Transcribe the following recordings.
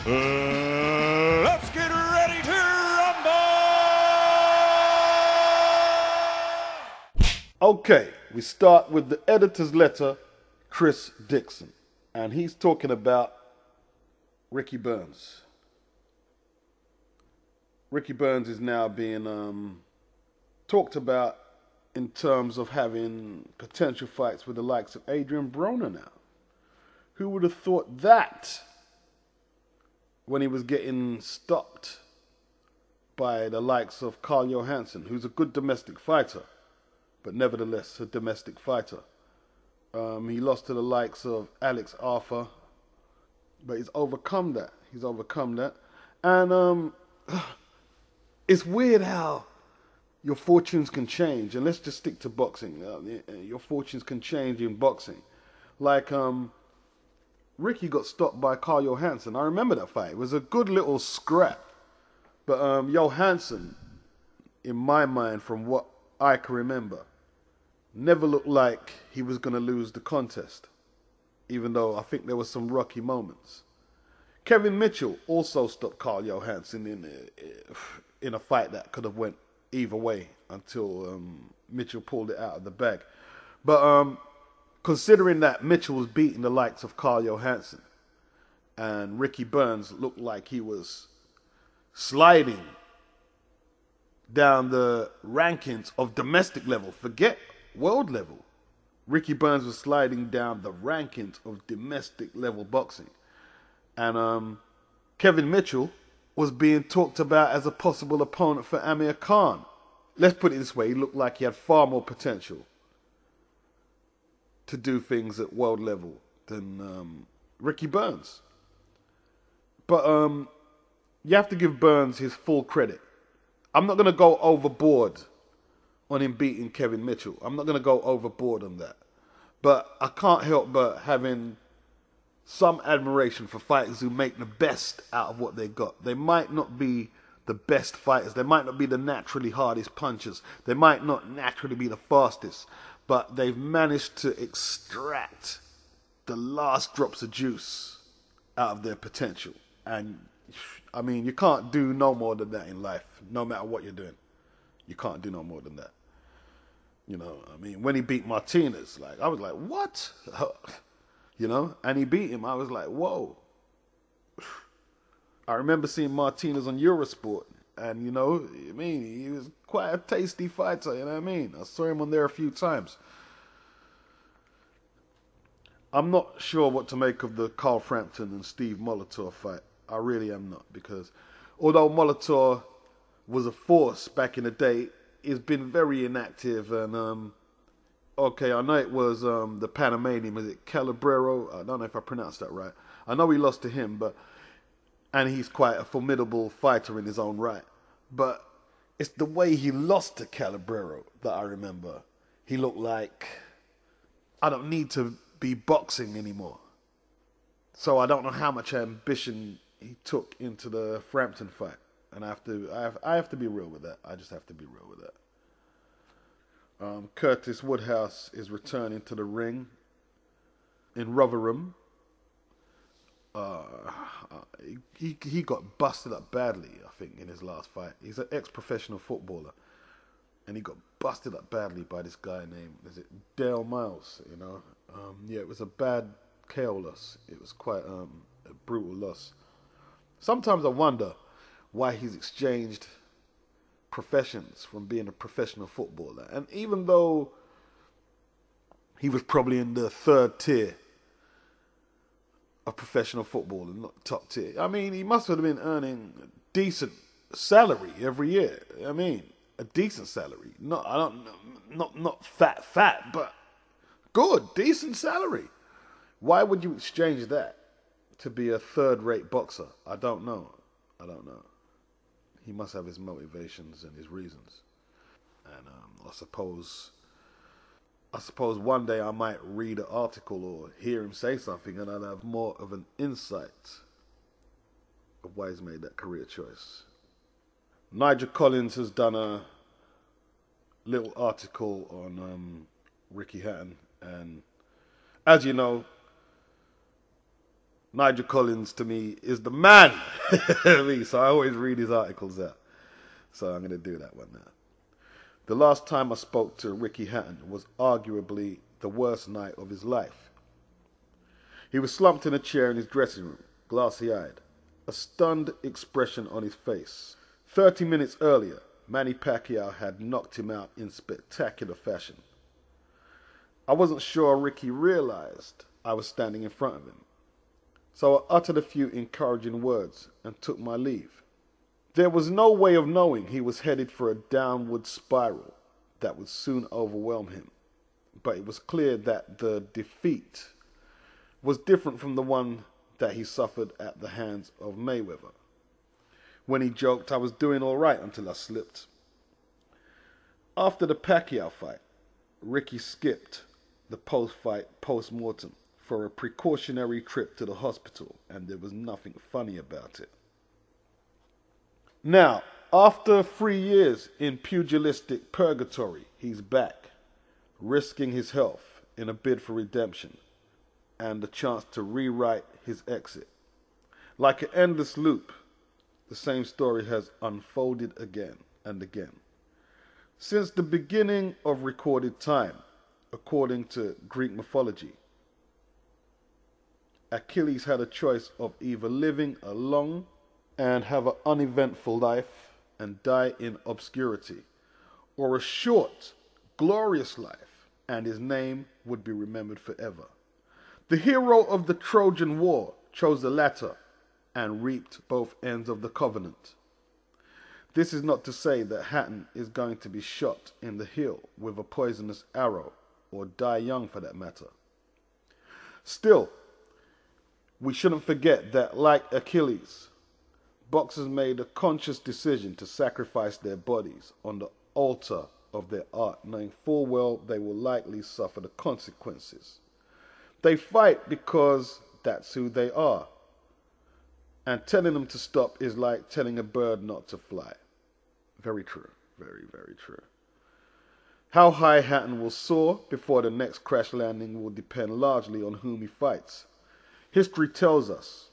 Let's get ready to rumble! Okay, we start with the editor's letter, Chris Dixon. And he's talking about Ricky Burns. Ricky Burns is now being talked about in terms of having potential fights with the likes of Adrian Broner now. Who would have thought that when he was getting stopped by the likes of Carl Johansson, who's a good domestic fighter, but nevertheless a domestic fighter. He lost to the likes of Alex Arthur, but he's overcome that. And it's weird how your fortunes can change. And let's just stick to boxing. Your fortunes can change in boxing. Like, Ricky got stopped by Carl Johansson. I remember that fight. It was a good little scrap. But Johansson, in my mind, from what I can remember, never looked like he was going to lose the contest, even though I think there were some rocky moments. Kevin Mitchell also stopped Carl Johansson in a fight that could have went either way until Mitchell pulled it out of the bag. But considering that Mitchell was beating the likes of Carl Johansson and Ricky Burns looked like he was sliding down the rankings of domestic level, forget world level. Ricky Burns was sliding down the rankings of domestic level boxing. And Kevin Mitchell was being talked about as a possible opponent for Amir Khan. Let's put it this way, he looked like he had far more potential to do things at world level than Ricky Burns. But you have to give Burns his full credit. I'm not going to go overboard on him beating Kevin Mitchell. I'm not going to go overboard on that. But I can't help but having some admiration for fighters who make the best out of what they got. They might not be the best fighters. They might not be the naturally hardest punchers. They might not naturally be the fastest. But they've managed to extract the last drops of juice out of their potential. And, I mean, you can't do no more than that in life, no matter what you're doing. You can't do no more than that. You know, I mean, when he beat Martinez, like, I was like, what? You know, and he beat him. I was like, whoa. I remember seeing Martinez on Eurosport, and, you know, I mean, he was quite a tasty fighter, you know what I mean? I saw him on there a few times. I'm not sure what to make of the Carl Frampton and Steve Molitor fight. I really am not, because although Molitor was a force back in the day, he's been very inactive, and okay, I know it was the Panamanian, was it Calabrero? I don't know if I pronounced that right. I know he lost to him, and he's quite a formidable fighter in his own right. But it's the way he lost to Calabrero that I remember. He looked like, I don't need to be boxing anymore. So I don't know how much ambition he took into the Frampton fight. And I have to be real with that. I just have to be real with that. Curtis Woodhouse is returning to the ring in Rotherham. He got busted up badly, I think, in his last fight. He's an ex-professional footballer, and he got busted up badly by this guy named, is it Dale Miles? You know, yeah, it was a bad KO loss. It was quite a brutal loss. Sometimes I wonder why he's exchanged professions from being a professional footballer. And even though he was probably in the third tier of professional football and not top tier, I mean, he must have been earning a decent salary every year. I mean, a decent salary. Not fat, but good, decent salary. Why would you exchange that to be a third-rate boxer? I don't know. He must have his motivations and his reasons. And I suppose one day I might read an article or hear him say something, and I'll have more of an insight of why he's made that career choice. Nigel Collins has done a little article on Ricky Hatton, and as you know, Nigel Collins, to me, is the man. So I always read his articles out. So I'm going to do that one now. The last time I spoke to Ricky Hatton was arguably the worst night of his life. He was slumped in a chair in his dressing room, glassy-eyed, a stunned expression on his face. 30 minutes earlier, Manny Pacquiao had knocked him out in spectacular fashion. I wasn't sure Ricky realized I was standing in front of him, so I uttered a few encouraging words and took my leave. There was no way of knowing he was headed for a downward spiral that would soon overwhelm him, but it was clear that the defeat was different from the one that he suffered at the hands of Mayweather. When he joked, I was doing all right until I slipped. After the Pacquiao fight, Ricky skipped the post-fight post-mortem for a precautionary trip to the hospital, and there was nothing funny about it. Now, after 3 years in pugilistic purgatory, he's back, risking his health in a bid for redemption and the chance to rewrite his exit. Like an endless loop, the same story has unfolded again and again. Since the beginning of recorded time, according to Greek mythology, Achilles had a choice of either living a long and have an uneventful life and die in obscurity, or a short, glorious life, and his name would be remembered forever. The hero of the Trojan War chose the latter and reaped both ends of the covenant. This is not to say that Hatton is going to be shot in the heel with a poisonous arrow, or die young for that matter. Still, we shouldn't forget that, like Achilles, boxers made a conscious decision to sacrifice their bodies on the altar of their art, knowing full well they will likely suffer the consequences. They fight because that's who they are. And telling them to stop is like telling a bird not to fly. Very true. Very, very true. How high Hatton will soar before the next crash landing will depend largely on whom he fights. History tells us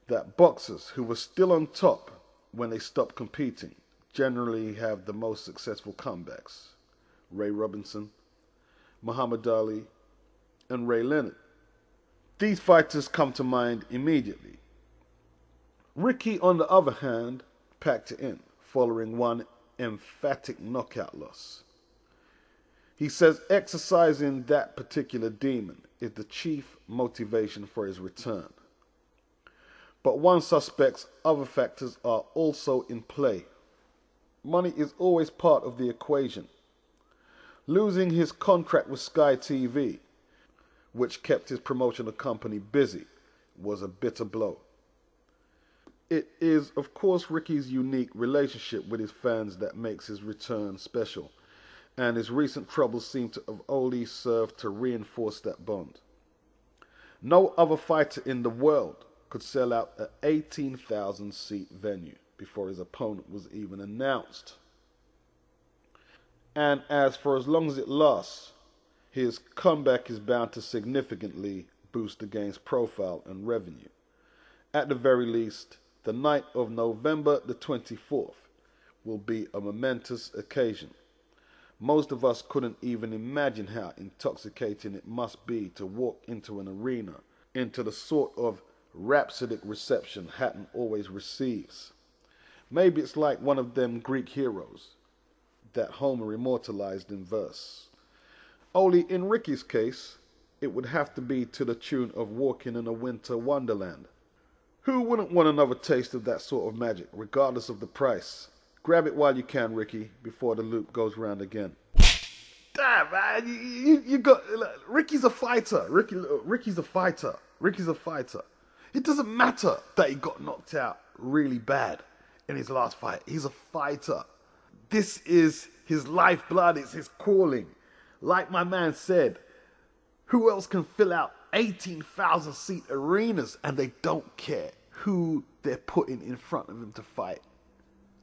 that boxers who were still on top when they stopped competing generally have the most successful comebacks. Ray Robinson, Muhammad Ali, and Ray Leonard. These fighters come to mind immediately. Ricky, on the other hand, packed it in, following one emphatic knockout loss. He says exercising that particular demon is the chief motivation for his return. But one suspects other factors are also in play. Money is always part of the equation. Losing his contract with Sky TV, which kept his promotional company busy, was a bitter blow. It is, of course, Ricky's unique relationship with his fans that makes his return special, and his recent troubles seem to have only served to reinforce that bond. No other fighter in the world could sell out an 18,000-seat venue before his opponent was even announced. And as for as long as it lasts, his comeback is bound to significantly boost the game's profile and revenue. At the very least, the night of November the 24th will be a momentous occasion. Most of us couldn't even imagine how intoxicating it must be to walk into an arena, into the sort of rhapsodic reception Hatton always receives. Maybe it's like one of them Greek heroes that Homer immortalized in verse. Only in Ricky's case, it would have to be to the tune of Walking in a Winter Wonderland. Who wouldn't want another taste of that sort of magic, regardless of the price? Grab it while you can, Ricky, before the loop goes round again. Damn, man, you got... Ricky's a fighter. Ricky's a fighter. Ricky's a fighter. It doesn't matter that he got knocked out really bad in his last fight. He's a fighter. This is his lifeblood. It's his calling. Like my man said, who else can fill out 18,000-seat arenas and they don't care who they're putting in front of him to fight?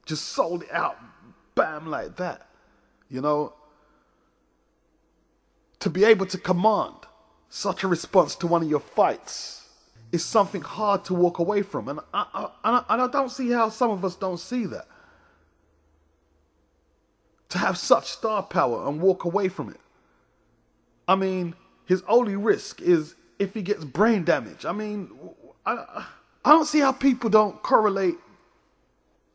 Just sold it out, bam, like that. You know, to be able to command such a response to one of your fights is something hard to walk away from. And I don't see how some of us don't see that. To have such star power and walk away from it. I mean, his only risk is if he gets brain damage. I mean, I don't see how people don't correlate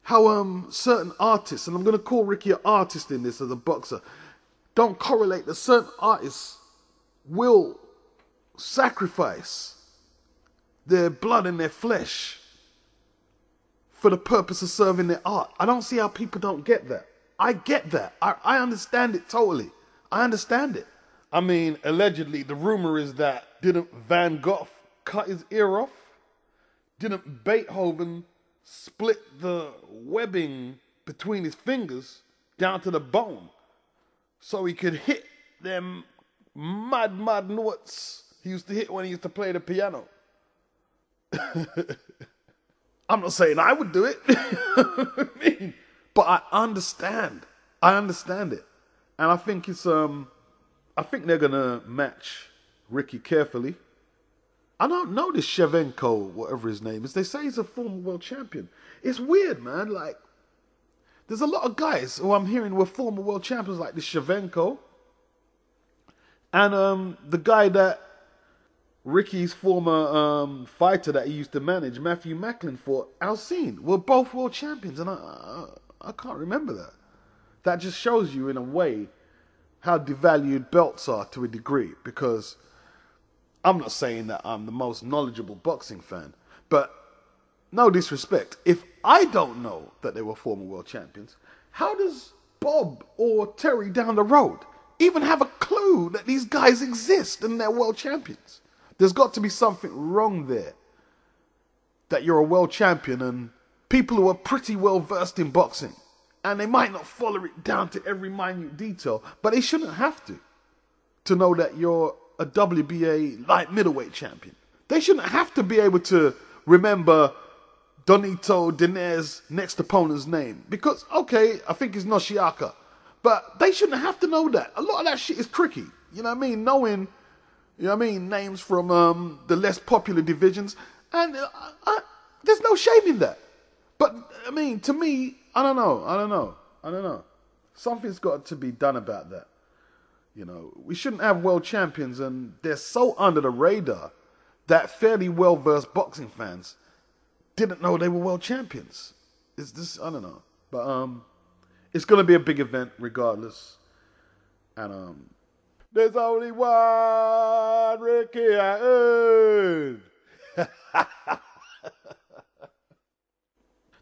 how certain artists, and I'm going to call Ricky an artist in this as a boxer, don't correlate that certain artists will sacrifice their blood and their flesh for the purpose of serving their art. I don't see how people don't get that. I get that. I understand it totally. I understand it. I mean, allegedly, the rumor is that didn't Van Gogh cut his ear off? Didn't Beethoven split the webbing between his fingers down to the bone so he could hit them mad notes he used to hit when he used to play the piano? I'm not saying I would do it. But I understand. I understand it. And I think it's I think they're gonna match Ricky carefully. I don't know this Shevchenko, whatever his name is. They say he's a former world champion. It's weird, man. Like, there's a lot of guys who I'm hearing were former world champions, like this Shevchenko. And the guy that Ricky's former fighter that he used to manage, Matthew Macklin, fought, Alcine, were both world champions. And I can't remember that. That just shows you, in a way, how devalued belts are to a degree. Because I'm not saying that I'm the most knowledgeable boxing fan, but no disrespect, if I don't know that they were former world champions, how does Bob or Terry down the road even have a clue that these guys exist and they're world champions? There's got to be something wrong there. That you're a world champion and people who are pretty well versed in boxing, and they might not follow it down to every minute detail, but they shouldn't have to know that you're a WBA light middleweight champion. They shouldn't have to be able to remember Donito Diner's next opponent's name. Because, okay, I think it's Noshiaka, but they shouldn't have to know that. A lot of that shit is tricky. You know what I mean? Knowing, you know what I mean, names from the less popular divisions. And there's no shame in that. But, I mean, to me, I don't know. Something's got to be done about that. You know, we shouldn't have world champions, and they're so under the radar that fairly well-versed boxing fans didn't know they were world champions. It's this, I don't know. But it's going to be a big event regardless. And there's only one Ricky I earned.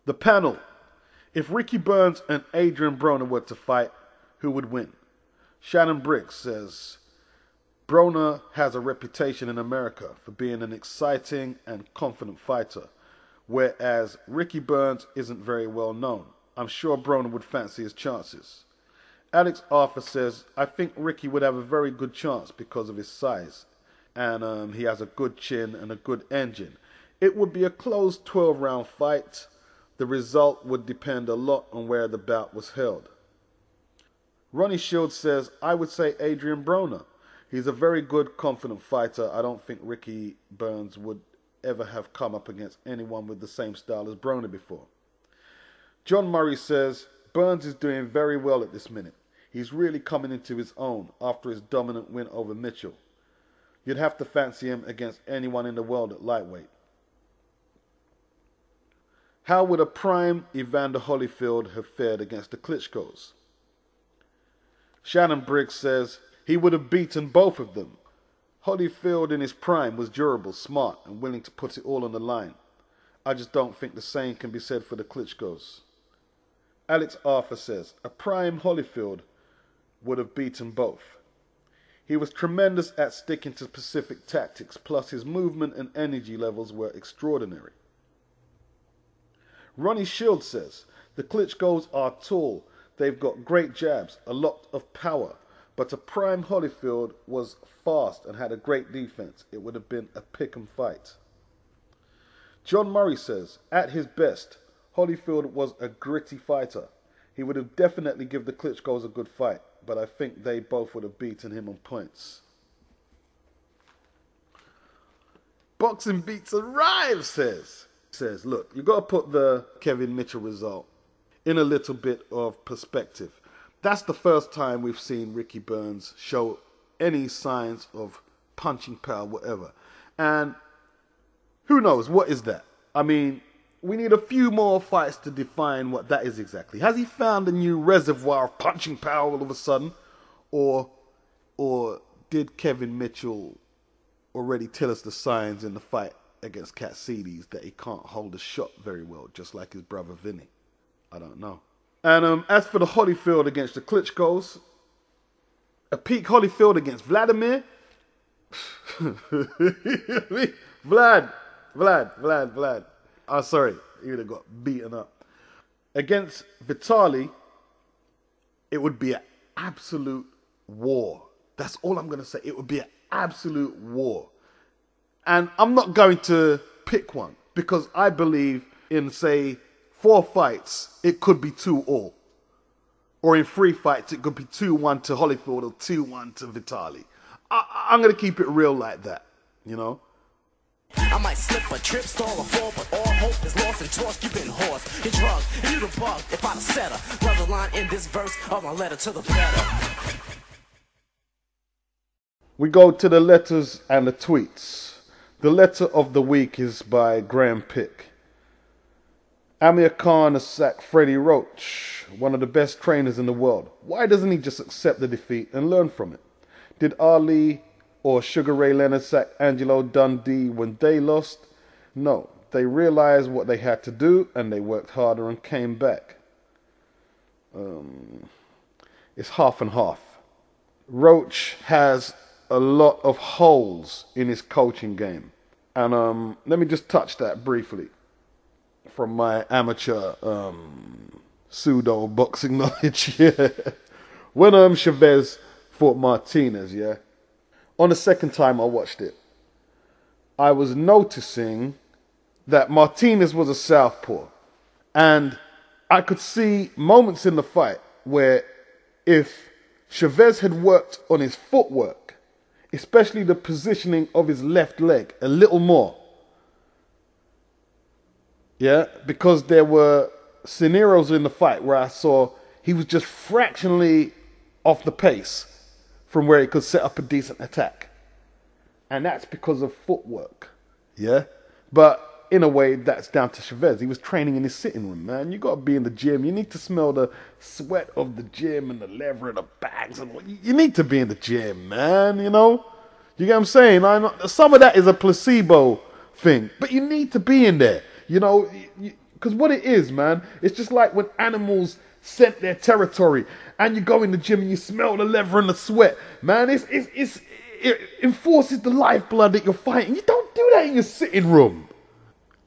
The panel. If Ricky Burns and Adrian Broner were to fight, who would win? Shannon Briggs says, Broner has a reputation in America for being an exciting and confident fighter, whereas Ricky Burns isn't very well known. I'm sure Broner would fancy his chances. Alex Arthur says, I think Ricky would have a very good chance because of his size, and he has a good chin and a good engine. It would be a close 12-round fight. The result would depend a lot on where the bout was held. Ronnie Shields says, I would say Adrian Broner. He's a very good, confident fighter. I don't think Ricky Burns would ever have come up against anyone with the same style as Broner before. John Murray says, Burns is doing very well at this minute. He's really coming into his own after his dominant win over Mitchell. You'd have to fancy him against anyone in the world at lightweight. How would a prime Evander Holyfield have fared against the Klitschkos? Shannon Briggs says, he would have beaten both of them. Holyfield in his prime was durable, smart, and willing to put it all on the line. I just don't think the same can be said for the Klitschkos. Alex Arthur says, a prime Holyfield would have beaten both. He was tremendous at sticking to specific tactics, plus his movement and energy levels were extraordinary. Ronnie Shields says, the Klitschkos are tall. They've got great jabs, a lot of power. But a prime Holyfield was fast and had a great defense. It would have been a pick-em fight. John Murray says, at his best, Holyfield was a gritty fighter. He would have definitely given the Klitschkos a good fight, but I think they both would have beaten him on points. Boxing Beats and Rhymes says, look, you got to put the Kevin Mitchell result in a little bit of perspective. That's the first time we've seen Ricky Burns show any signs of punching power, whatever. And who knows, what is that? I mean, we need a few more fights to define what that is exactly. Has he found a new reservoir of punching power all of a sudden? Or did Kevin Mitchell already tell us the signs in the fight against Katsides that he can't hold a shot very well, just like his brother Vinny? I don't know. And as for the Holyfield against the Klitschko's, a peak Holyfield against Vladimir. Vlad. Oh, sorry, he would have got beaten up. Against Vitali, it would be an absolute war. That's all I'm going to say. It would be an absolute war. And I'm not going to pick one because I believe in, say, 4 fights, it could be 2-2. Or in 3 fights, it could be 2-1 to Holyfield or 2-1 to Vitali. I'm going to keep it real like that, you know? I might slip a trip, stall or fall, but all hope is lost and tossed. You've been horsed, you're drunk, and you the bug. If I'd have said her, love the line in this verse of my letter to the better. We go to the letters and the tweets. The letter of the week is by Graham Pick. Amir Khan has sacked Freddie Roach, one of the best trainers in the world. Why doesn't he just accept the defeat and learn from it? Did Ali or Sugar Ray Leonard sack Angelo Dundee when they lost? No, they realized what they had to do and they worked harder and came back. It's half and half. Roach has a lot of holes in his coaching game. And let me just touch that briefly from my amateur pseudo boxing knowledge. Yeah. When Chavez fought Martinez, yeah, on the second time I watched it, I was noticing that Martinez was a southpaw. And I could see moments in the fight where if Chavez had worked on his footwork, especially the positioning of his left leg a little more, yeah, because there were scenarios in the fight where I saw he was just fractionally off the pace from where he could set up a decent attack. And that's because of footwork, yeah? But in a way, that's down to Chavez. He was training in his sitting room, man. You got to be in the gym. You need to smell the sweat of the gym and the leather and the bags. And you need to be in the gym, man, you know? You get what I'm saying? Some of that is a placebo thing, but you need to be in there, you know? Because what it is, man, it's just like when animals scent their territory and you go in the gym and you smell the leather and the sweat, man. It enforces the lifeblood that you're fighting. You don't do that in your sitting room.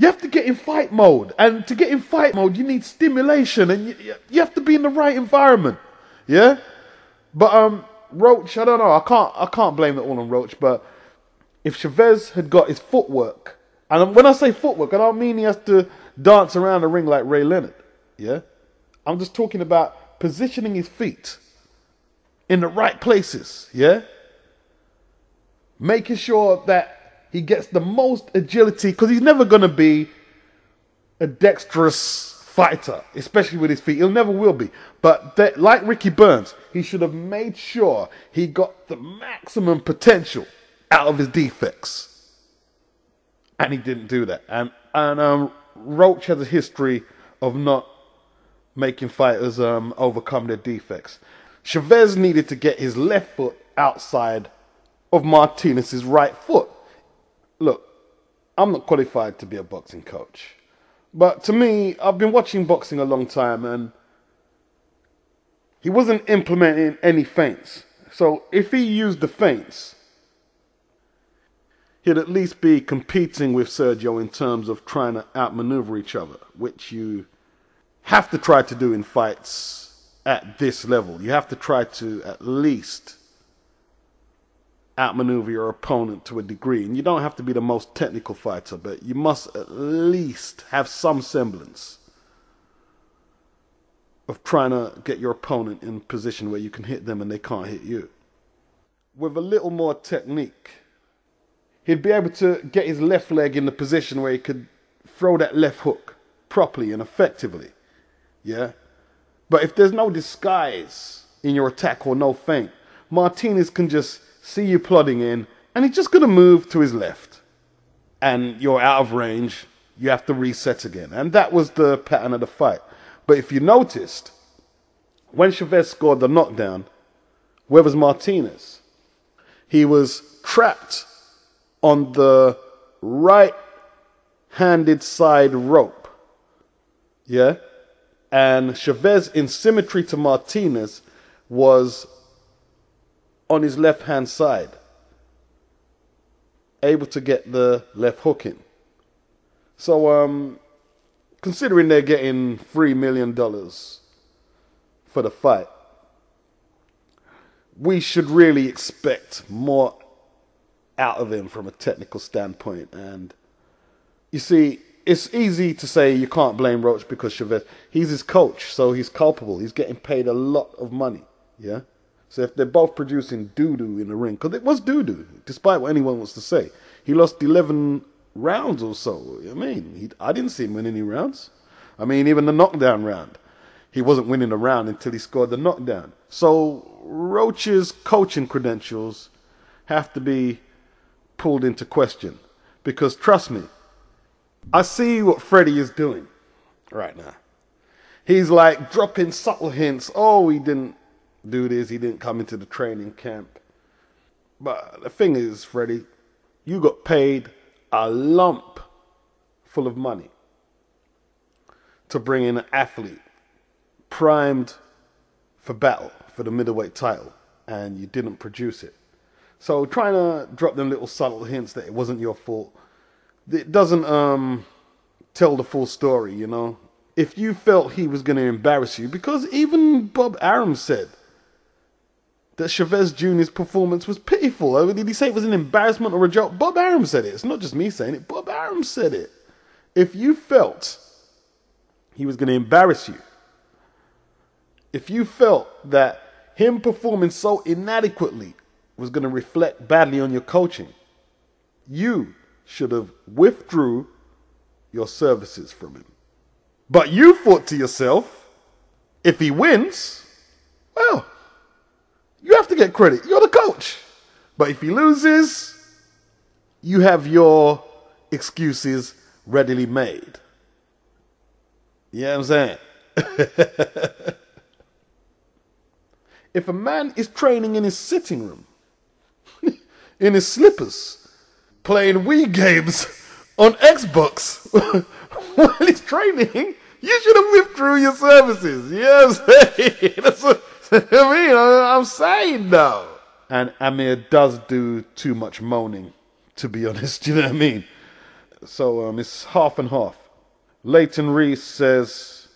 You have to get in fight mode, and to get in fight mode, you need stimulation, and you have to be in the right environment, yeah. But Roach, I don't know. I can't blame it all on Roach. But if Chavez had got his footwork, and when I say footwork, I don't mean he has to dance around the ring like Ray Leonard, yeah. I'm just talking about positioning his feet in the right places, yeah? Making sure that he gets the most agility, because he's never going to be a dexterous fighter, especially with his feet. He never will be. But like Ricky Burns, he should have made sure he got the maximum potential out of his defects. And he didn't do that. And Roach has a history of not making fighters overcome their defects. Chavez needed to get his left foot outside of Martinez's right foot. Look, I'm not qualified to be a boxing coach. But to me, I've been watching boxing a long time and he wasn't implementing any feints. So if he used the feints, he'd at least be competing with Sergio in terms of trying to outmaneuver each other, which you have to try to do in fights at this level. You have to try to at least outmaneuver your opponent to a degree. And you don't have to be the most technical fighter, but you must at least have some semblance of trying to get your opponent in a position where you can hit them and they can't hit you. With a little more technique, he'd be able to get his left leg in the position where he could throw that left hook properly and effectively. Yeah? But if there's no disguise in your attack or no feint, Martinez can just see you plodding in and he's just going to move to his left. And you're out of range. You have to reset again. And that was the pattern of the fight. But if you noticed, when Chavez scored the knockdown, where was Martinez? He was trapped on the right-handed side rope. Yeah? And Chavez, in symmetry to Martinez, was on his left-hand side, able to get the left hook in. So, considering they're getting $3 million for the fight, we should really expect more out of him from a technical standpoint. And you see, it's easy to say you can't blame Roach because Chavez, he's his coach, so he's culpable. He's getting paid a lot of money, yeah? So if they're both producing doo-doo in the ring, because it was doo-doo, despite what anyone wants to say. He lost 11 rounds or so. I mean, I didn't see him win any rounds. I mean, even the knockdown round, he wasn't winning the round until he scored the knockdown. So Roach's coaching credentials have to be pulled into question. Because trust me, I see what Freddie is doing right now. He's like dropping subtle hints. Oh, he didn't do this. He didn't come into the training camp. But the thing is, Freddie, you got paid a lump full of money to bring in an athlete primed for battle for the middleweight title, and you didn't produce it. So trying to drop them little subtle hints that it wasn't your fault, it doesn't tell the full story, you know. If you felt he was going to embarrass you, because even Bob Arum said that Chavez Jr.'s performance was pitiful. I mean, did he say it was an embarrassment or a joke? Bob Arum said it. It's not just me saying it. Bob Arum said it. If you felt he was going to embarrass you, if you felt that him performing so inadequately was going to reflect badly on your coaching, you should have withdrew your services from him. But you thought to yourself, if he wins, well, you have to get credit. You're the coach. But if he loses, you have your excuses readily made. You know what I'm saying? If a man is training in his sitting room, in his slippers, playing Wii games on Xbox while he's training, you should have withdrew your services. You know what I'm saying? That's what I mean. I'm saying though. And Amir does do too much moaning, to be honest. You know what I mean? So it's half and half. Leighton Reese says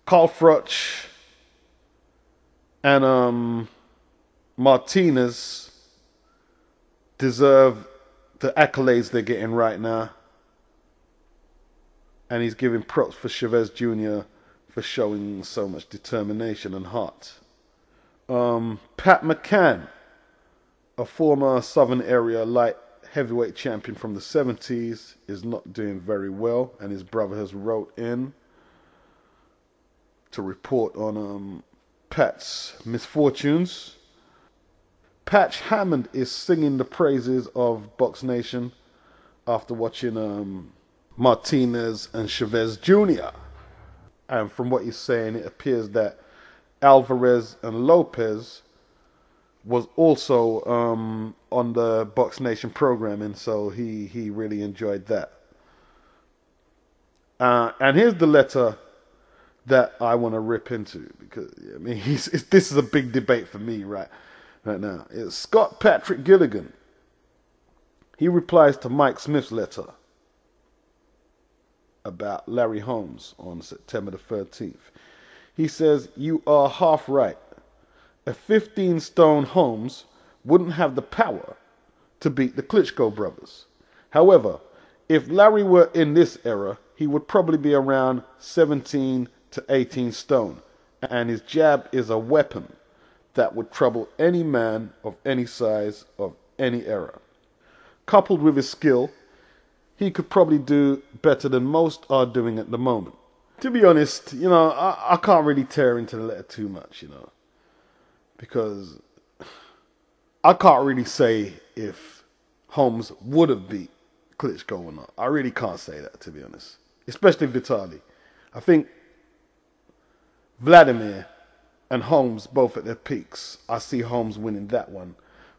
Carl Froch and Martinez deserve the accolades they're getting right now. And he's giving props for Chavez Jr. for showing so much determination and heart. Pat McCann, a former Southern Area light heavyweight champion from the 70s, is not doing very well, and his brother has wrote in to report on Pat's misfortunes. Patch Hammond is singing the praises of Box Nation after watching Martinez and Chavez Jr. And from what he's saying, it appears that Alvarez and Lopez was also on the Box Nation programming, so he really enjoyed that. And here's the letter that I want to rip into, because I mean, this is a big debate for me right now. It's Scott Patrick Gilligan. He replies to Mike Smith's letter about Larry Holmes on September the 13th. He says, "You are half right. A 15-stone Holmes wouldn't have the power to beat the Klitschko brothers. However, if Larry were in this era, he would probably be around 17 to 18 stone, and his jab is a weapon that would trouble any man of any size of any era. coupled with his skill, he could probably do better than most are doing at the moment. To be honest, I can't really tear into the letter too much, because I can't really say if Holmes would have beat Klitschko or not. I really can't say that, to be honest. Especially Vitali. I think Vladimir and Holmes both at their peaks. I see Holmes winning that one.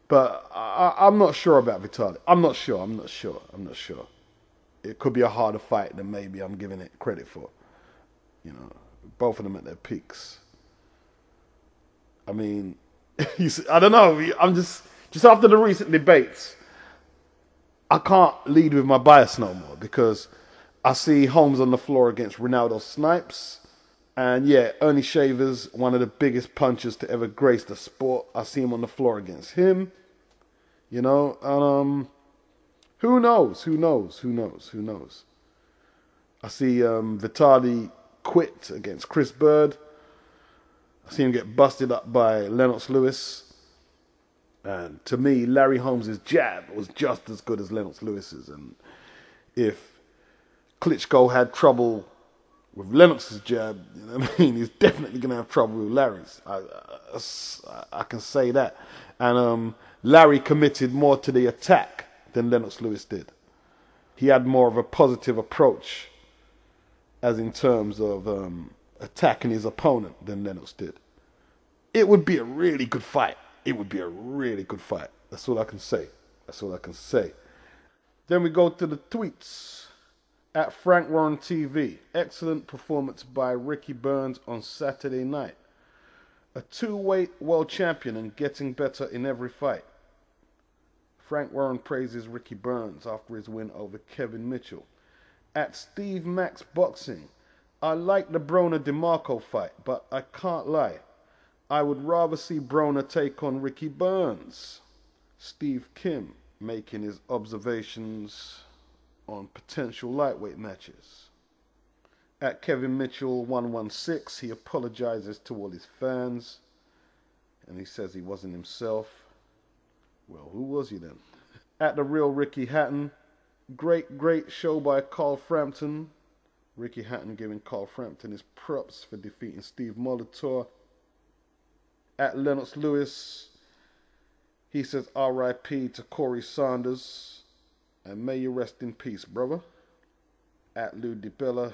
But I'm not sure about Vitali. I'm not sure. It could be a harder fight than maybe I'm giving it credit for. Both of them at their peaks. I mean, I don't know. I'm just after the recent debates, I can't lead with my bias no more because I see Holmes on the floor against Ronaldo Snipes. And yeah, Ernie Shavers, one of the biggest punchers to ever grace the sport. I see him on the floor against him. And who knows? I see Vitali quit against Chris Bird. I see him get busted up by Lennox Lewis. And to me, Larry Holmes' jab was just as good as Lennox Lewis's. And if Klitschko had trouble with Lennox's jab, he's definitely going to have trouble with Larry's. I can say that. And Larry committed more to the attack than Lennox Lewis did. He had more of a positive approach as in terms of attacking his opponent than Lennox did. It would be a really good fight. That's all I can say. Then we go to the tweets. At Frank Warren TV, excellent performance by Ricky Burns on Saturday night. A 2-weight world champion and getting better in every fight. Frank Warren praises Ricky Burns after his win over Kevin Mitchell. At Steve Max Boxing, I like the Broner DeMarco fight, but I can't lie. I would rather see Broner take on Ricky Burns. Steve Kim making his observations on potential lightweight matches. At Kevin Mitchell 116, he apologizes to all his fans and he says he wasn't himself. Well, who was he then? At The Real Ricky Hatton, great show by Carl Frampton. Ricky Hatton giving Carl Frampton his props for defeating Steve Molitor. At Lennox Lewis, he says R.I.P. to Corey Sanders. And may you rest in peace, brother. At Lou DiBella,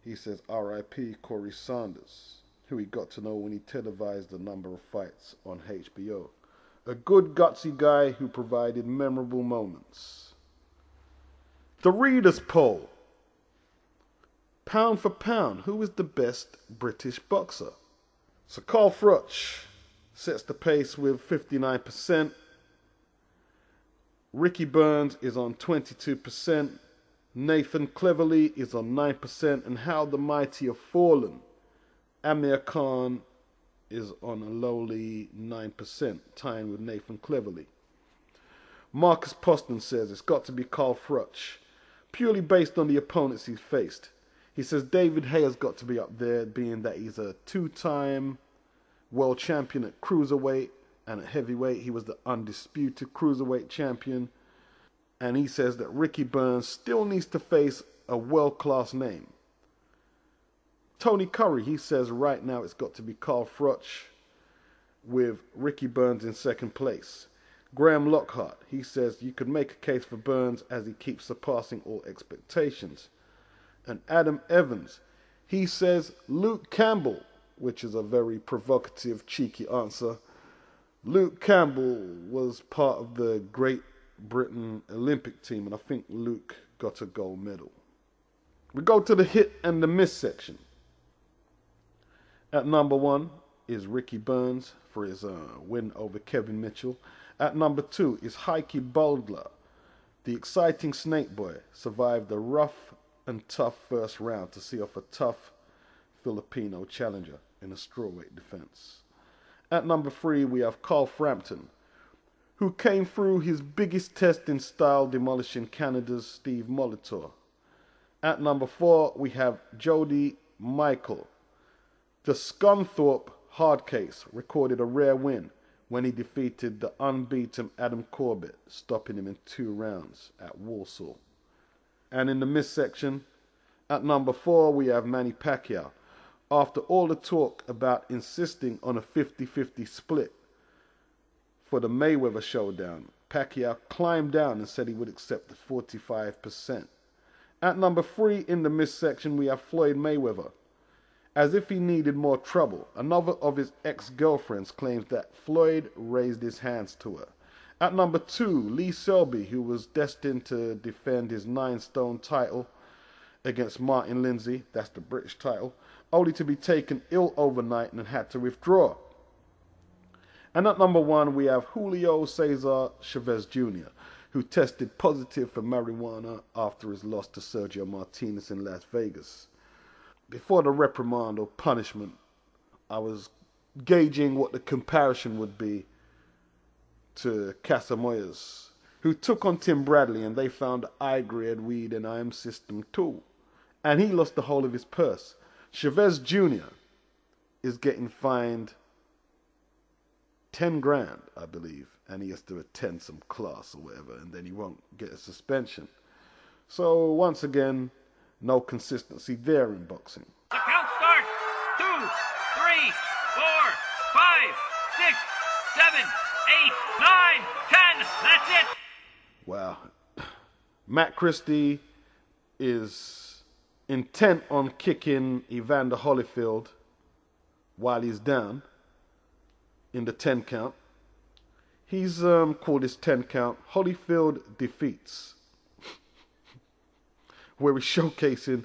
he says R.I.P. Corey Sanders, who he got to know when he televised a number of fights on HBO. A good gutsy guy who provided memorable moments. The Readers' Poll. Pound for pound, who is the best British boxer? So Carl Froch sets the pace with 59%. Ricky Burns is on 22%, Nathan Cleverly is on 9%, and How the Mighty Have Fallen, Amir Khan is on a lowly 9%, tying with Nathan Cleverly. Marcus Poston says it's got to be Carl Froch, purely based on the opponents he's faced. He says David Hay has got to be up there, being that he's a 2-time world champion at cruiserweight, and at heavyweight, he was the undisputed cruiserweight champion. And he says that Ricky Burns still needs to face a world-class name. Tony Curry, he says right now it's got to be Carl Froch with Ricky Burns in second place. Graham Lockhart, he says you could make a case for Burns as he keeps surpassing all expectations. And Adam Evans, he says Luke Campbell, which is a very provocative, cheeky answer. Luke Campbell was part of the Great Britain Olympic team, and I think Luke got a gold medal. We go to the hit and the miss section. At number 1 is Ricky Burns for his win over Kevin Mitchell. At number 2 is Heike Baldler. The exciting Snake Boy survived a rough and tough first round to see off a tough Filipino challenger in a strawweight defense. At number 3, we have Carl Frampton, who came through his biggest test in style, demolishing Canada's Steve Molitor. At number 4, we have Jody Michael. The Scunthorpe hard case recorded a rare win when he defeated the unbeaten Adam Corbett, stopping him in 2 rounds at Warsaw. And in the midsection, at number 4, we have Manny Pacquiao. After all the talk about insisting on a 50-50 split for the Mayweather showdown, Pacquiao climbed down and said he would accept the 45%. At number 3 in the midsection, we have Floyd Mayweather. As if he needed more trouble, another of his ex-girlfriends claims that Floyd raised his hands to her. At number 2, Lee Selby, who was destined to defend his 9-stone title against Martin Lindsay, that's the British title, only to be taken ill overnight and had to withdraw. And at number 1, we have Julio Cesar Chavez Jr., who tested positive for marijuana after his loss to Sergio Martinez in Las Vegas. Before the reprimand or punishment, I was gauging what the comparison would be to Casamoyas, who took on Tim Bradley and they found high-grade weed in IM system too. And he lost the whole of his purse. Chavez Jr. is getting fined 10 grand, I believe, and he has to attend some class or whatever, and then he won't get a suspension. So once again, no consistency there in boxing. The count starts. 2, 3, 4, 5, 6, 7, 8, 9, 10. That's it. Wow. Matt Christie is intent on kicking Evander Holyfield while he's down in the 10 count. He's called his 10 count Holyfield Defeats, where he's showcasing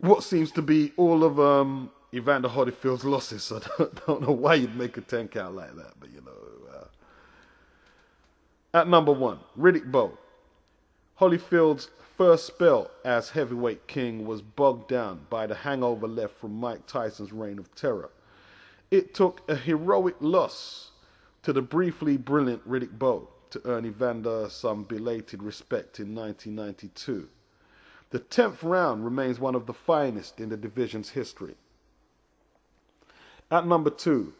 what seems to be all of Evander Holyfield's losses. So I don't know why you'd make a 10 count like that, but you know. At number 1, Riddick Bowe. Holyfield's first spell as heavyweight king was bogged down by the hangover left from Mike Tyson's reign of terror. It took a heroic loss to the briefly brilliant Riddick Bowe to earn Evander some belated respect in 1992. The 10th round remains one of the finest in the division's history. At number 2,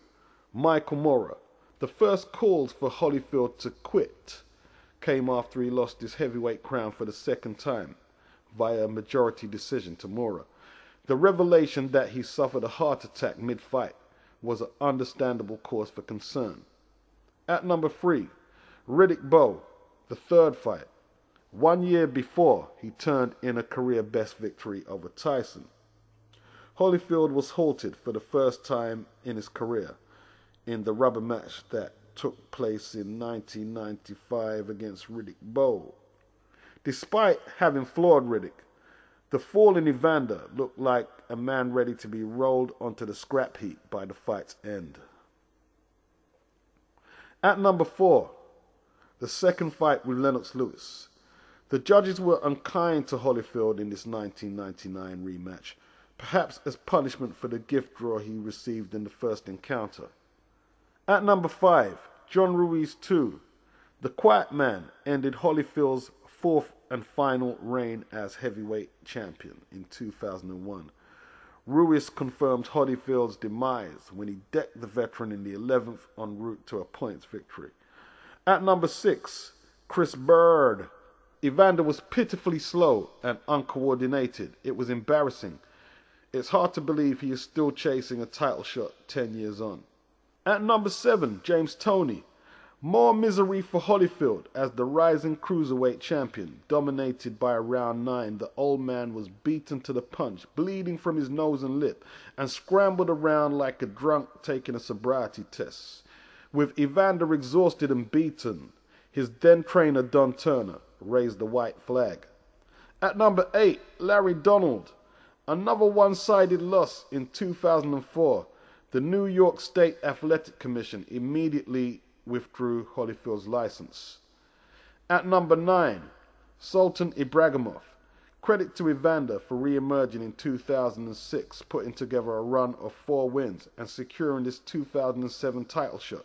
Michael Moorer. The first calls for Holyfield to quit came after he lost his heavyweight crown for the 2nd time via majority decision to Moorer. The revelation that he suffered a heart attack mid-fight was an understandable cause for concern. At number 3, Riddick Bowe, the 3rd fight. 1 year before, he turned in a career-best victory over Tyson. Holyfield was halted for the first time in his career in the rubber match that took place in 1995 against Riddick Bowe. Despite having floored Riddick, the fallen Evander looked like a man ready to be rolled onto the scrap heap by the fight's end. At number 4, the 2nd fight with Lennox Lewis. The judges were unkind to Holyfield in this 1999 rematch, perhaps as punishment for the gift draw he received in the first encounter. At number 5, John Ruiz 2. The Quiet Man ended Holyfield's 4th and final reign as heavyweight champion in 2001. Ruiz confirmed Holyfield's demise when he decked the veteran in the 11th en route to a points victory. At number 6, Chris Bird. Evander was pitifully slow and uncoordinated. It was embarrassing. It's hard to believe he is still chasing a title shot 10 years on. At number 7, James Toney. More misery for Holyfield as the rising cruiserweight champion. Dominated by round 9, the old man was beaten to the punch, bleeding from his nose and lip, and scrambled around like a drunk taking a sobriety test. With Evander exhausted and beaten, his then trainer Don Turner raised the white flag. At number 8, Larry Donald. Another one-sided loss in 2004. The New York State Athletic Commission immediately withdrew Holyfield's license. At number 9, Sultan Ibragimov. Credit to Evander for re-emerging in 2006, putting together a run of 4 wins and securing this 2007 title shot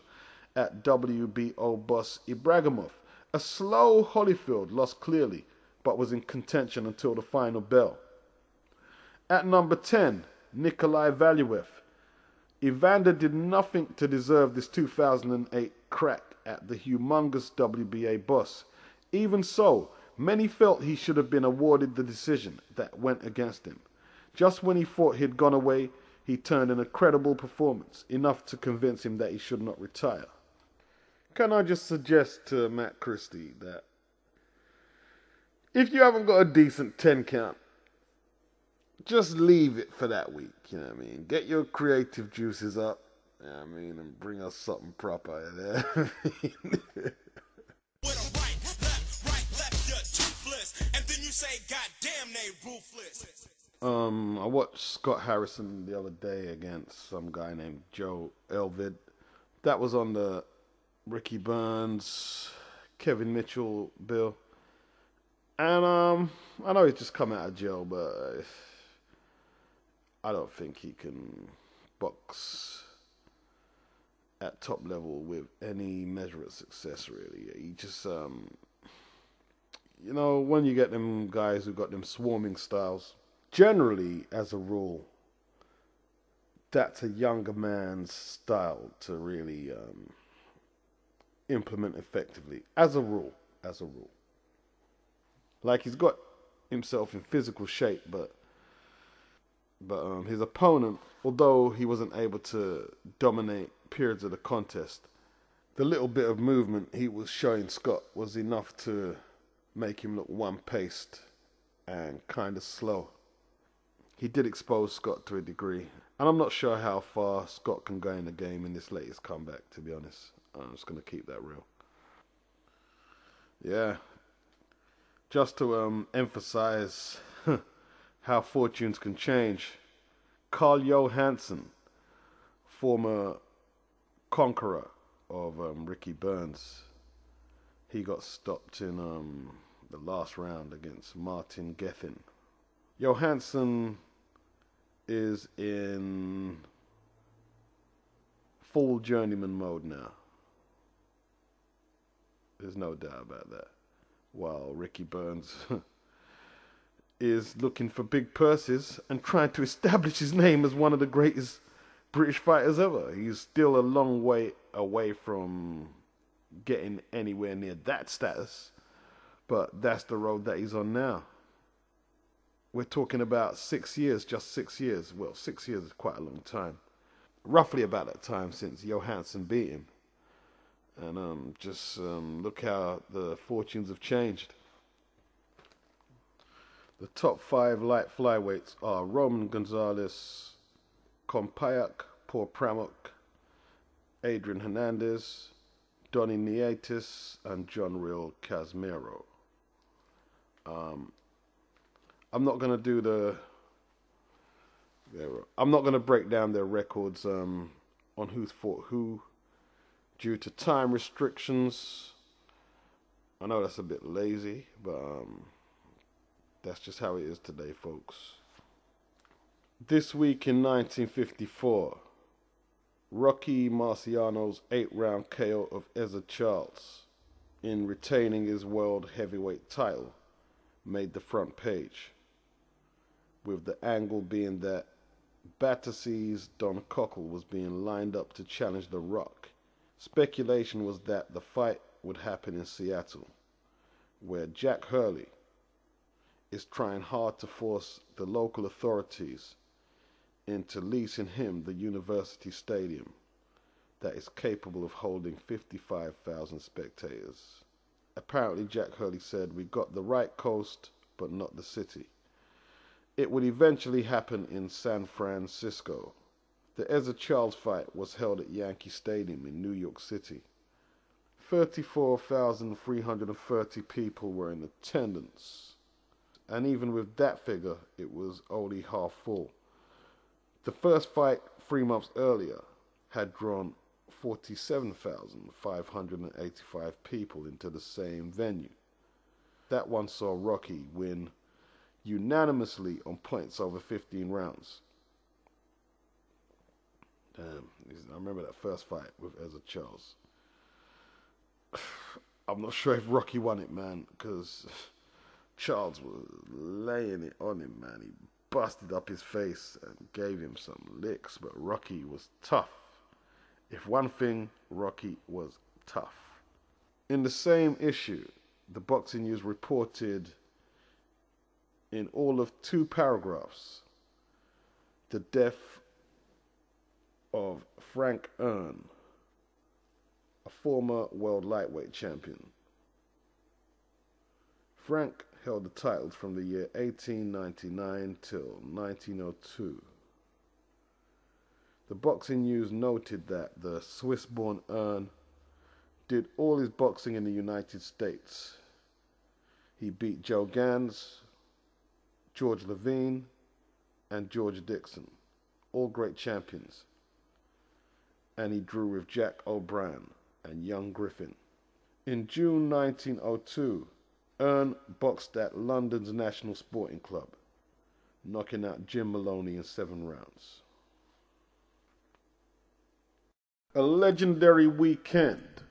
at WBO boss Ibragimov. A slow Holyfield lost clearly, but was in contention until the final bell. At number 10, Nikolai Valuev. Evander did nothing to deserve this 2008 crack at the humongous WBA boss. Even so, many felt he should have been awarded the decision that went against him. Just when he thought he'd gone away, he turned in a credible performance, enough to convince him that he should not retire. Can I just suggest to Matt Christie that if you haven't got a decent 10 count, just leave it for that week, you know what I mean? Get your creative juices up, you know what I mean, and bring us something proper in there. I watched Scott Harrison the other day against some guy named Joe Elvid. That was on the Ricky Burns, Kevin Mitchell bill. And I know he's just come out of jail, but I don't think he can box at top level with any measure of success, really. He just, you know, when you get them guys who got them swarming styles, generally, as a rule, that's a younger man's style to really implement effectively. As a rule. Like, he's got himself in physical shape, but his opponent, although he wasn't able to dominate periods of the contest, the little bit of movement he was showing Scott was enough to make him look one-paced and kind of slow. He did expose Scott to a degree, and I'm not sure how far Scott can go in the game in this latest comeback, to be honest. I'm just going to keep that real. Yeah. Just to emphasize how fortunes can change, Carl Johansson, former conqueror of Ricky Burns, he got stopped in the last round against Martin Gethin. Johansson is in full journeyman mode now. There's no doubt about that. While Ricky Burns is looking for big purses and trying to establish his name as one of the greatest British fighters ever. He's still a long way away from getting anywhere near that status, but that's the road that he's on now. We're talking about 6 years, just 6 years. Well, 6 years is quite a long time. Roughly about that time since Johansson beat him. And just look how the fortunes have changed. The top 5 light flyweights are Roman Gonzalez, Kompayak Porpramuk, Adrian Hernandez, Donny Nietis, and John Real Casimiro. I'm not going to I'm not going to break down their records on who's fought who, due to time restrictions. I know that's a bit lazy, but that's just how it is today, folks. This week in 1954, Rocky Marciano's 8-round KO of Ezra Charles in retaining his world heavyweight title made the front page, with the angle being that Battersea's Don Cockle was being lined up to challenge The Rock. Speculation was that the fight would happen in Seattle, where Jack Hurley is trying hard to force the local authorities into leasing him the university stadium that is capable of holding 55,000 spectators. Apparently, Jack Hurley said, "We got the right coast, but not the city." It would eventually happen in San Francisco. The Ezra Charles fight was held at Yankee Stadium in New York City. 34,330 people were in attendance. And even with that figure, it was only half full. The first fight 3 months earlier had drawn 47,585 people into the same venue. That one saw Rocky win unanimously on points over 15 rounds. Damn, I remember that first fight with Ezra Charles. I'm not sure if Rocky won it, man, because Charles was laying it on him, man. He busted up his face and gave him some licks, but Rocky was tough. If one thing, Rocky was tough. In the same issue, the Boxing News reported in all of 2 paragraphs the death of Frank Earn, a former world lightweight champion. Frank held the titles from the year 1899 till 1902. The Boxing News noted that the Swiss-born Earn did all his boxing in the United States. He beat Joe Gans, George Levine, and George Dixon, all great champions. And he drew with Jack O'Brien and Young Griffin. In June 1902, Earn boxed at London's National Sporting Club, knocking out Jim Maloney in 7 rounds. A legendary weekend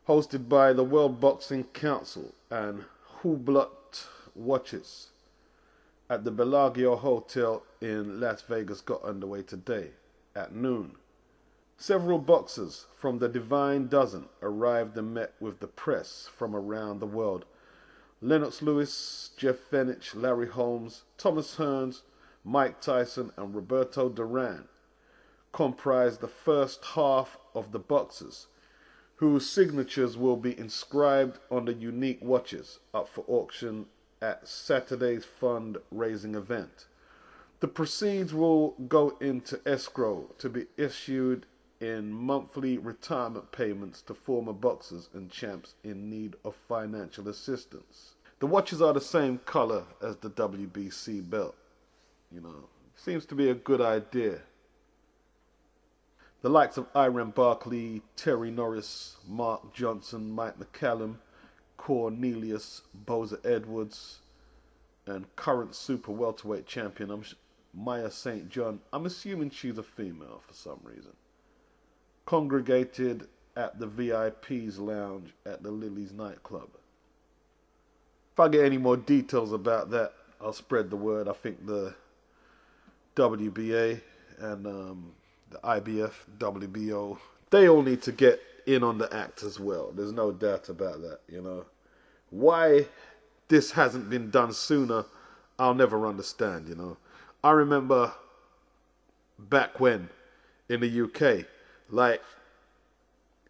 hosted by the World Boxing Council and Hublot Watches at the Bellagio Hotel in Las Vegas got underway today at noon. Several boxers from the Divine Dozen arrived and met with the press from around the world. Lennox Lewis, Jeff Fenech, Larry Holmes, Thomas Hearns, Mike Tyson, and Roberto Duran comprise the first half of the boxers, whose signatures will be inscribed on the unique watches up for auction at Saturday's fund-raising event. The proceeds will go into escrow to be issued in monthly retirement payments to former boxers and champs in need of financial assistance. The watches are the same color as the WBC belt. Seems to be a good idea. The likes of Iran Barkley, Terry Norris, Mark Johnson, Mike McCallum, Cornelius Boza Edwards, and current super welterweight champion Maya St. John, I'm assuming she's a female for some reason, congregated at the VIP's lounge at the Lily's nightclub. If I get any more details about that, I'll spread the word. I think the WBA and the IBF, WBO, they all need to get in on the act as well. There's no doubt about that, Why this hasn't been done sooner, I'll never understand, I remember back when, in the UK,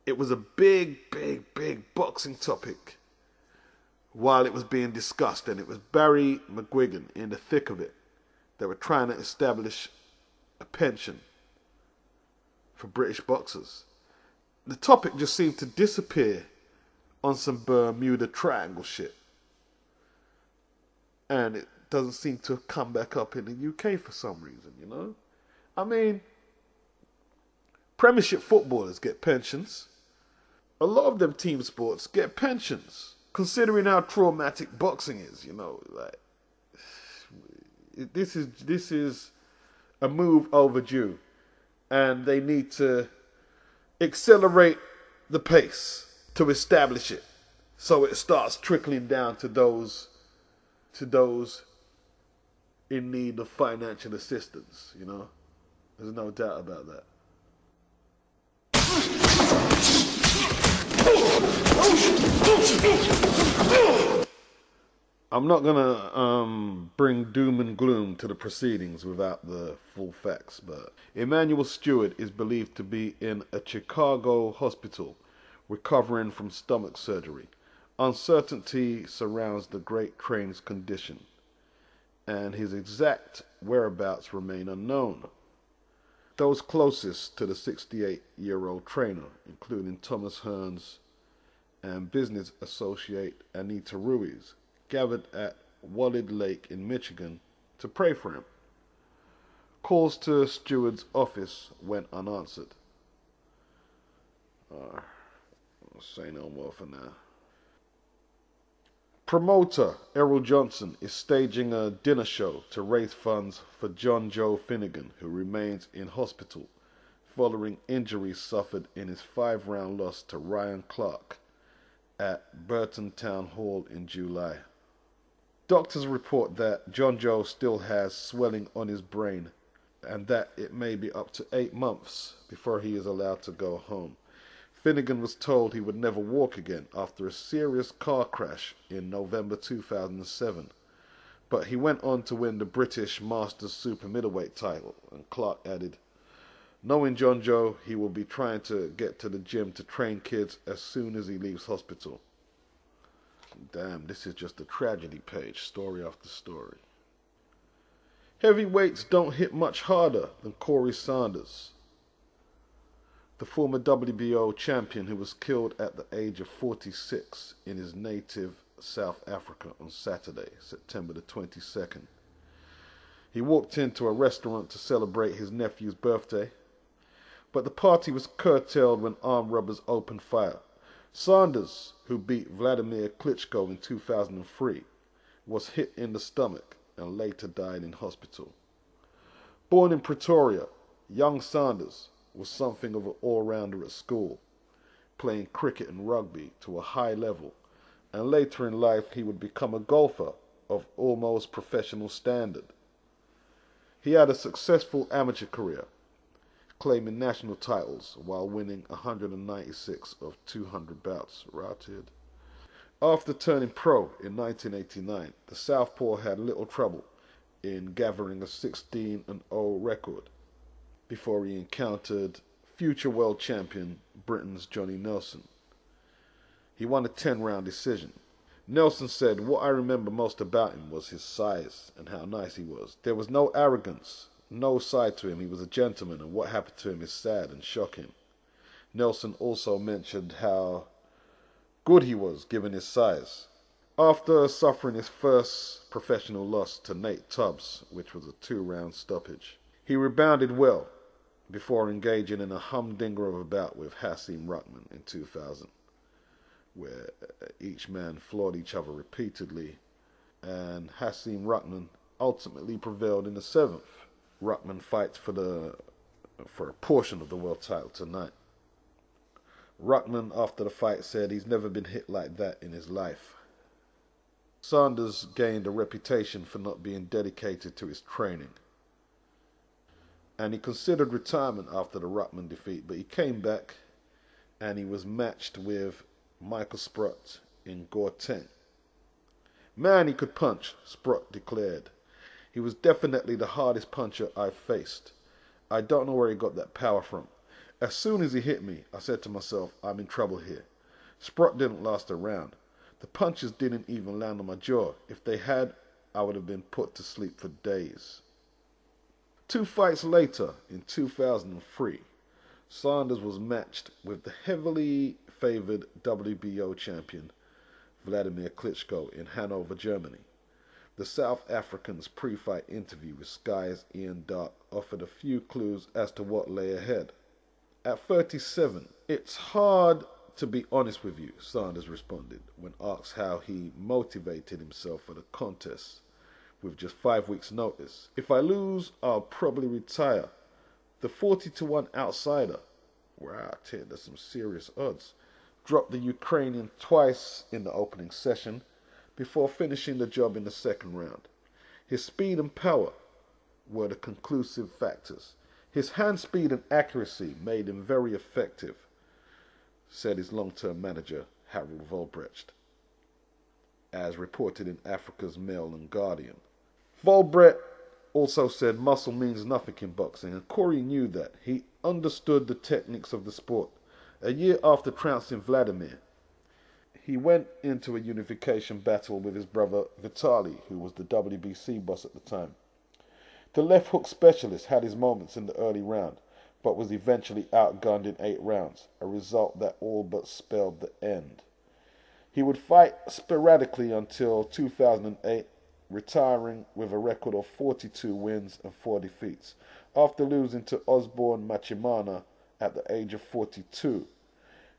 it was a big boxing topic while it was being discussed, and it was Barry McGuigan in the thick of it. They were trying to establish a pension for British boxers. The topic just seemed to disappear on some Bermuda Triangle shit. And it doesn't seem to have come back up in the UK for some reason, I mean, Premiership footballers get pensions. A lot of them team sports get pensions. Considering how traumatic boxing is, this is a move overdue, and they need to accelerate the pace to establish it, so it starts trickling down to those in need of financial assistance. There's no doubt about that. I'm not gonna bring doom and gloom to the proceedings without the full facts, but Emmanuel Stewart is believed to be in a Chicago hospital recovering from stomach surgery. Uncertainty surrounds the great Crane's condition, and his exact whereabouts remain unknown. Those closest to the 68-year-old trainer, including Thomas Hearns and business associate Anita Ruiz, gathered at Walled Lake in Michigan to pray for him. Calls to Stewart's office went unanswered. I'll say no more for now. Promoter Errol Johnson is staging a dinner show to raise funds for John Joe Finnegan, who remains in hospital following injuries suffered in his 5-round loss to Ryan Clark at Burton Town Hall in July. Doctors report that John Joe still has swelling on his brain and that it may be up to 8 months before he is allowed to go home. Finnegan was told he would never walk again after a serious car crash in November 2007. But he went on to win the British Masters Super Middleweight title, and Clark added, "Knowing John Joe, he will be trying to get to the gym to train kids as soon as he leaves hospital." Damn, this is just a tragedy page, story after story. Heavyweights don't hit much harder than Corey Sanders. The former WBO champion who was killed at the age of 46 in his native South Africa on Saturday, September the 22nd. He walked into a restaurant to celebrate his nephew's birthday, but the party was curtailed when armed robbers opened fire. Sanders, who beat Vladimir Klitschko in 2003, was hit in the stomach and later died in hospital. Born in Pretoria, young Sanders was something of an all-rounder at school, playing cricket and rugby to a high level, and later in life he would become a golfer of almost professional standard. He had a successful amateur career, claiming national titles while winning 196 of 200 bouts. Routed. After turning pro in 1989, the Southpaw had little trouble in gathering a 16-0 record before he encountered future world champion Britain's Johnny Nelson. He won a 10-round decision. Nelson said, "What I remember most about him was his size and how nice he was. There was no arrogance, no side to him. He was a gentleman, and what happened to him is sad and shocking." Nelson also mentioned how good he was given his size. After suffering his first professional loss to Nate Tubbs, which was a 2-round stoppage, he rebounded well before engaging in a humdinger of a bout with Hasim Ruckman in 2000, where each man floored each other repeatedly, and Hasim Ruckman ultimately prevailed in the 7th. Ruckman fights for a portion of the world title tonight. Ruckman, after the fight, said he's never been hit like that in his life. Sanders gained a reputation for not being dedicated to his training, and he considered retirement after the Ruckman defeat, but he came back and he was matched with Michael Sprott in Gauteng. "Man, he could punch," Sprott declared. "He was definitely the hardest puncher I've faced. I don't know where he got that power from. As soon as he hit me, I said to myself, I'm in trouble here." Sprott didn't last a round. "The punches didn't even land on my jaw. If they had, I would have been put to sleep for days." 2 fights later, in 2003, Sanders was matched with the heavily favoured WBO champion Vladimir Klitschko in Hanover, Germany. The South African's pre-fight interview with Sky's Ian Darke offered a few clues as to what lay ahead. At 37, "It's hard to be honest with you," Sanders responded when asked how he motivated himself for the contest with just 5 weeks' notice. "If I lose, I'll probably retire. The 40-1 outsider," wow, that's some serious odds, dropped the Ukrainian twice in the opening session before finishing the job in the 2nd round. His speed and power were the conclusive factors. "His hand speed and accuracy made him very effective," said his long-term manager, Harold Volbrecht, as reported in Africa's Mail and Guardian. Volbrecht also said muscle means nothing in boxing, and Corey knew that. He understood the techniques of the sport. A year after trouncing Vladimir, he went into a unification battle with his brother Vitaly, who was the WBC boss at the time. The left hook specialist had his moments in the early round, but was eventually outgunned in 8 rounds, a result that all but spelled the end. He would fight sporadically until 2008, retiring with a record of 42 wins and 4 defeats, after losing to Osborne Machimana at the age of 42.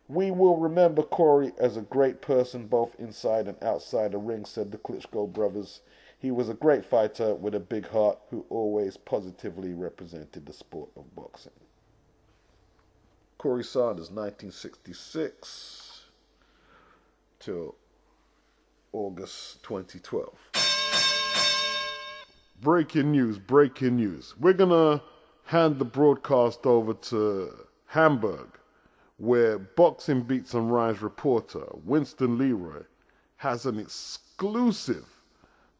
"We will remember Corey as a great person both inside and outside the ring," said the Klitschko brothers. "He was a great fighter with a big heart who always positively represented the sport of boxing." Corey Sanders, 1966 till August 2012. breaking news, breaking news. We're going to hand the broadcast over to Hamburg, where Boxing Beats and Rhymes reporter Winston Leroy has an exclusive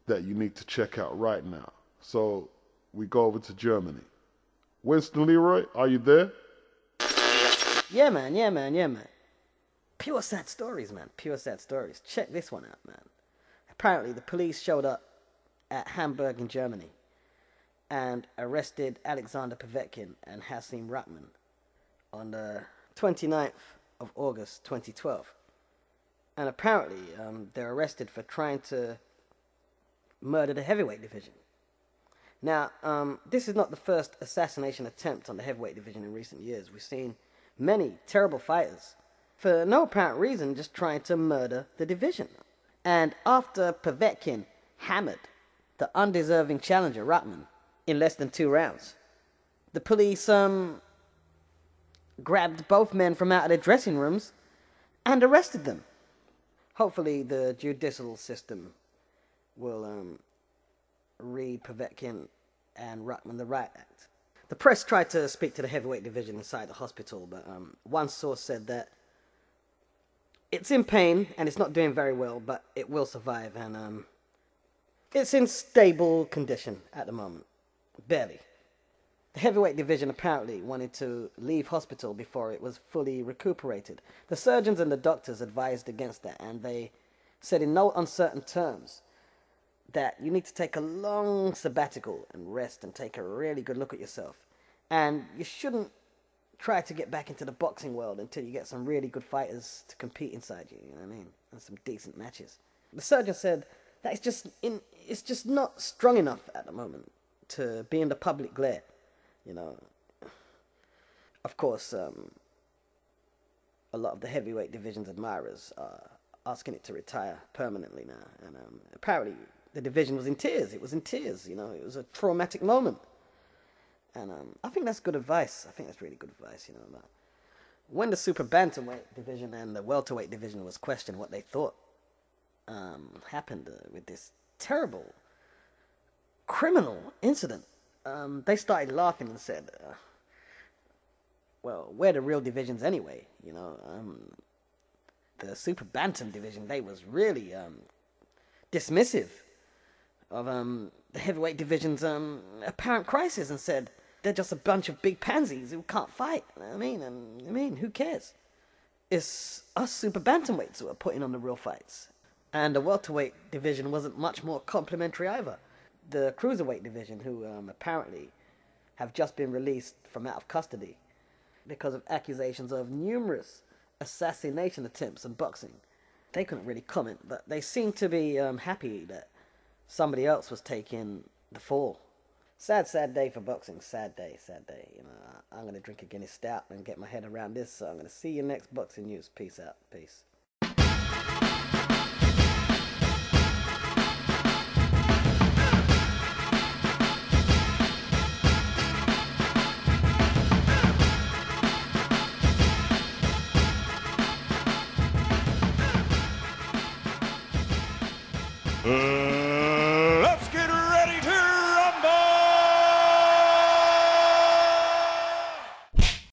that you need to check out right now. So we go over to Germany. Winston Leroy, are you there? Yeah, man. Pure sad stories, man. Pure sad stories. Check this one out, man. Apparently, the police showed up at Hamburg in Germany and arrested Alexander Povetkin and Hasim Rahman on the 29th of August 2012. And apparently, they're arrested for trying to murder the heavyweight division. Now, this is not the first assassination attempt on the heavyweight division in recent years. We've seen many terrible fighters, for no apparent reason, just trying to murder the division. And after Povetkin hammered the undeserving challenger, Rahman, in less than 2 rounds, the police grabbed both men from out of their dressing rooms and arrested them. Hopefully the judicial system will read Povetkin and Rahman the right act. The press tried to speak to the heavyweight division inside the hospital, but one source said that it's in pain and it's not doing very well, but it will survive, and it's in stable condition at the moment. Barely. The heavyweight division apparently wanted to leave hospital before it was fully recuperated. The surgeons and the doctors advised against that, and they said in no uncertain terms that you need to take a long sabbatical and rest and take a really good look at yourself. And you shouldn't try to get back into the boxing world until you get some really good fighters to compete inside you, you know what I mean? And some decent matches. The surgeon said that it's just not strong enough at the moment to be in the public glare, you know. Of course, a lot of the heavyweight division's admirers are asking it to retire permanently now. And apparently the division was in tears. It was in tears, you know. It was a traumatic moment. And I think that's good advice. I think that's really good advice, you know. But when the super bantamweight division and the welterweight division was questioned what they thought happened with this terrible criminal incident, they started laughing and said, well, we're the real divisions anyway, you know. The super bantam division, they was really dismissive of the heavyweight division's apparent crisis and said they're just a bunch of big pansies who can't fight. I mean, who cares? It's us super bantamweights who are putting on the real fights. And the welterweight division wasn't much more complimentary either. The cruiserweight division, who apparently have just been released from out of custody because of accusations of numerous assassination attempts in boxing, they couldn't really comment, but they seemed to be happy that somebody else was taking the fall. Sad day for boxing. Sad day. You know, I'm going to drink a Guinness Stout and get my head around this, so I'm going to see you next boxing news. Peace out. Peace.